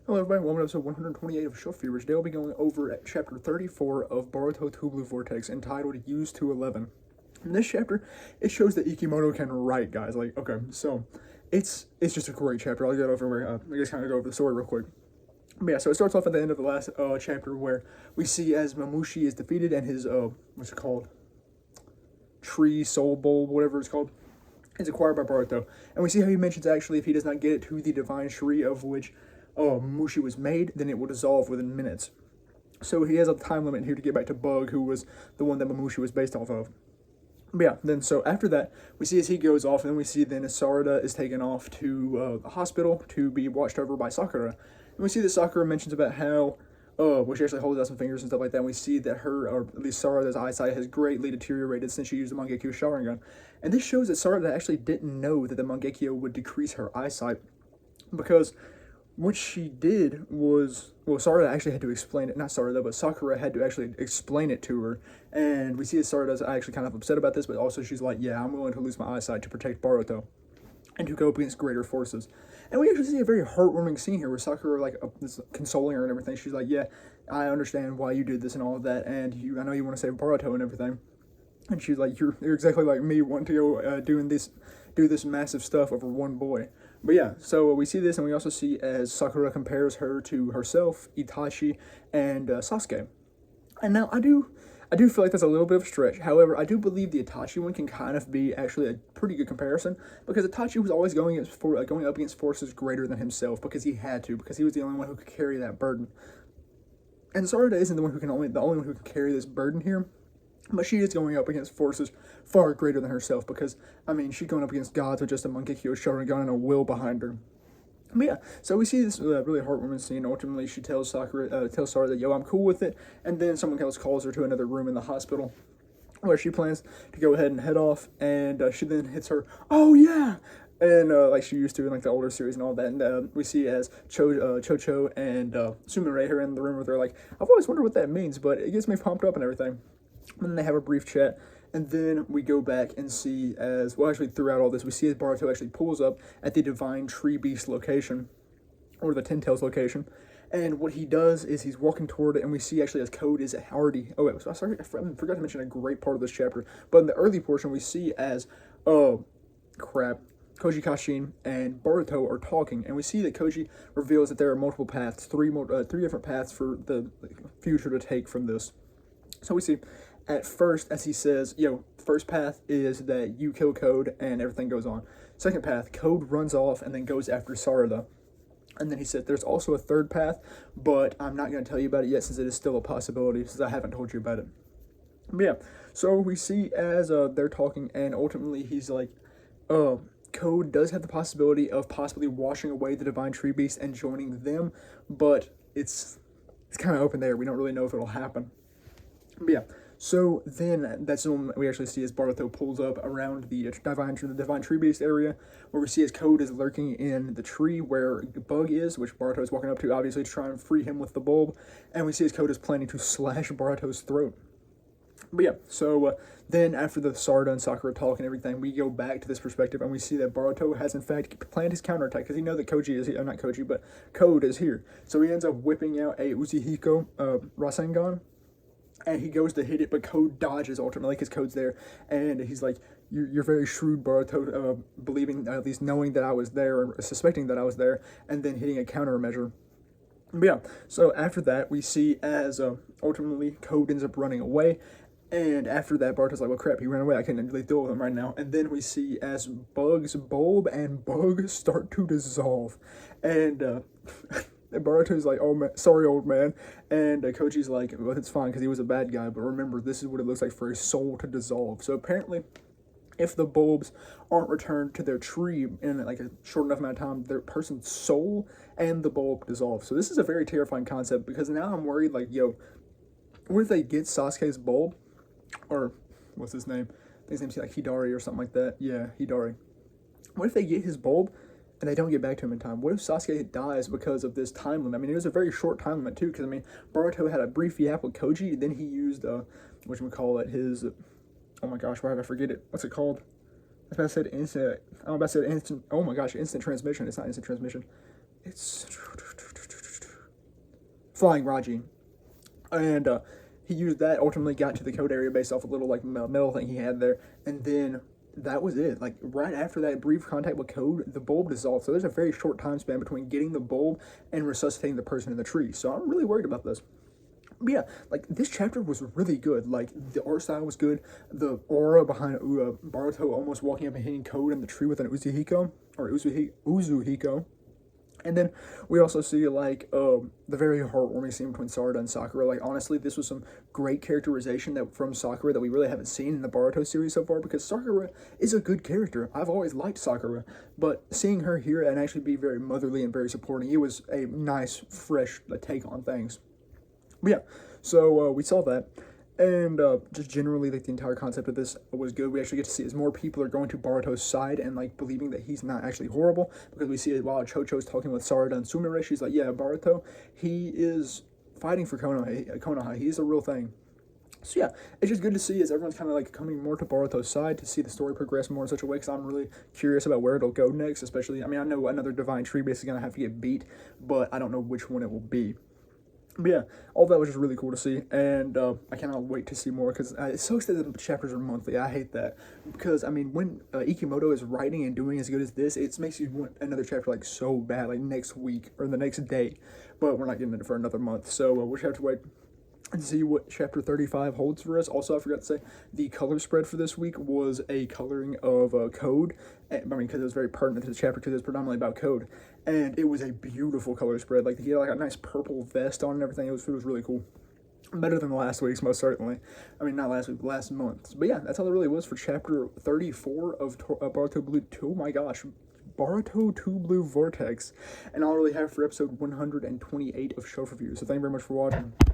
Hello everybody, welcome to episode 128 of Show Fevers. Today I'll be going over at chapter 34 of Boruto 2 Blue Vortex, entitled Use to 11. In this chapter, it shows that Ikimoto can write, guys. Like, okay, so it's just a great chapter. I'll get over, I guess kind of go over the story real quick. But yeah, so it starts off at the end of the last chapter where we see as Mamushi is defeated and his, what's it called? Tree, soul bulb, whatever it's called, is acquired by Boruto. And we see how he mentions actually if he does not get it to the divine tree of which Mushi was made, then it will dissolve within minutes. So he has a time limit here to get back to Bug, who was the one that Mamushi was based off of. But yeah, then so after that, we see as he goes off, and then we see then as Sarada is taken off to the hospital to be watched over by Sakura. And we see that Sakura mentions about how, well, she actually holds out some fingers and stuff like that, and we see that her, or at least Sarada's eyesight has greatly deteriorated since she used the Mangekyo Sharingan. And this shows that Sarada actually didn't know that the Mangekyo would decrease her eyesight, because what she did was, well, Sarada actually had to explain it, not Sarada, but Sakura had to actually explain it to her, and we see that Sarada's actually kind of upset about this, but also she's like, yeah, I'm willing to lose my eyesight to protect Boruto, and to go up against greater forces. And we actually see a very heartwarming scene here, where Sakura, like, is consoling her and everything. She's like, yeah, I understand why you did this and all of that, and I know you want to save Boruto and everything. And she's like, you're exactly like me, wanting to go do this massive stuff over one boy. But yeah, so we see this, and we also see as Sakura compares her to herself, Itachi, and Sasuke. And now I do feel like that's a little bit of a stretch. However, I do believe the Itachi one can kind of be actually a pretty good comparison, because Itachi was always going up against forces greater than himself because he had to, because he was the only one who could carry that burden. And Sarada isn't the only one who can carry this burden here. But she is going up against forces far greater than herself, because, I mean, she's going up against gods with just a Mangekyo Sharingan and a will behind her. But yeah, so we see this really heartwarming scene. Ultimately, she tells Sarah that, yo, I'm cool with it, and then someone else calls her to another room in the hospital, where she plans to go ahead and head off, and she then hits her, oh yeah! And like she used to in like the older series and all that, and we see as Chocho and Sumire are in the room with her, like, I've always wondered what that means, but it gets me pumped up and everything. And then they have a brief chat, and then we go back and see as, well, actually throughout all this, we see as Boruto actually pulls up at the Divine Tree Beast location, or the Ten Tails location, and what he does is he's walking toward it, and we see actually as Code is already, oh wait, sorry, I forgot to mention a great part of this chapter, but in the early portion we see as, Koji Kashin and Boruto are talking, and we see that Koji reveals that there are multiple paths, three different paths for the future to take from this. So we see, at first, as he says, yo, first path is that you kill Code and everything goes on. Second path, Code runs off and then goes after Sarada. And then he said, there's also a third path, but I'm not going to tell you about it yet since it is still a possibility, since I haven't told you about it. But yeah, so we see as they're talking, and ultimately he's like, Code does have the possibility of possibly washing away the Divine Tree Beast and joining them, but it's kind of open there. We don't really know if it'll happen. But yeah, so then that's when we actually see as Boruto pulls up around the Divine Tree Beast area, where we see his Code is lurking in the tree where Bug is, which Boruto is walking up to, obviously, to try and free him with the bulb, and we see his Code is planning to slash Boruto's throat. But yeah, so then after the Sarada and Sakura talk and everything, we go back to this perspective, and we see that Boruto has in fact planned his counterattack, because he knows that Koji is here, not Koji, but Code is here. So he ends up whipping out a Uzihiko Rasengan, and he goes to hit it, but Code dodges ultimately because Code's there, and he's like, you're very shrewd, Boruto, believing, at least knowing that I was there, or suspecting that I was there, and then hitting a countermeasure. But yeah, so after that, we see as ultimately Code ends up running away, and after that, Boruto's like, well, crap, he ran away, I can't really deal with him right now. And then we see as Bug's bulb and Bug start to dissolve, and and Boruto's like, oh, man, sorry, old man. And Koji's like, well, it's fine because he was a bad guy, but remember, this is what it looks like for a soul to dissolve. So apparently, if the bulbs aren't returned to their tree in like a short enough amount of time, their person's soul and the bulb dissolve. So this is a very terrifying concept, because now I'm worried, like, yo, what if they get Sasuke's bulb? Or, what's his name? I think his name's like Hidari or something like that. Yeah, Hidari. What if they get his bulb and they don't get back to him in time? What if Sasuke dies because of this time limit? I mean, it was a very short time limit, too, because, I mean, Boruto had a brief yap with Koji, then he used, his, oh my gosh, why did I forget it? What's it called? I said instant, instant transmission. It's not instant transmission. It's, Flying Raji. And he used that, ultimately got to the code area based off a little like metal thing he had there, and then that was it. Like right after that brief contact with code, the bulb dissolved. So there's a very short time span between getting the bulb and resuscitating the person in the tree. So I'm really worried about this. But yeah, like this chapter was really good. Like the art style was good. The aura behind Boruto almost walking up and hitting code in the tree with an Uzuhiko. And then we also see like the very heartwarming scene between Sarada and Sakura. Like honestly, this was some great characterization that from Sakura that we really haven't seen in the Boruto series so far, because Sakura is a good character. I've always liked Sakura, but seeing her here and actually be very motherly and very supporting, it was a nice, fresh take on things. But yeah, so we saw that. And just generally, like the entire concept of this was good. We actually get to see as more people are going to Boruto's side and like believing that he's not actually horrible, because we see it while Chocho's talking with Sarada and Sumire. She's like, "Yeah, Boruto, he is fighting for Konoha. He's a real thing." So yeah, it's just good to see as everyone's kind of like coming more to Boruto's side, to see the story progress more in such a way, because I'm really curious about where it'll go next. Especially, I mean, I know another Divine Tree base is gonna have to get beat, but I don't know which one it will be. But yeah, all that was just really cool to see, and I cannot wait to see more, because it sucks that the chapters are monthly. I hate that, because, I mean, when Ikimoto is writing and doing as good as this, it makes you want another chapter, like, so bad, like, next week, or the next day, but we're not getting it for another month, so we'll just have to wait and see what chapter 35 holds for us. Also, I forgot to say, the color spread for this week was a coloring of code. I mean, because it was very pertinent to the chapter, because it's predominantly about code. And it was a beautiful color spread. Like, he had like a nice purple vest on and everything. It was really cool. Better than last week's, most certainly. I mean, not last week, last month. But yeah, that's how it really was for chapter 34 of Boruto Blue. Oh my gosh. Boruto 2 Blue Vortex. And all I really have for episode 128 of Shelf Review. So thank you very much for watching.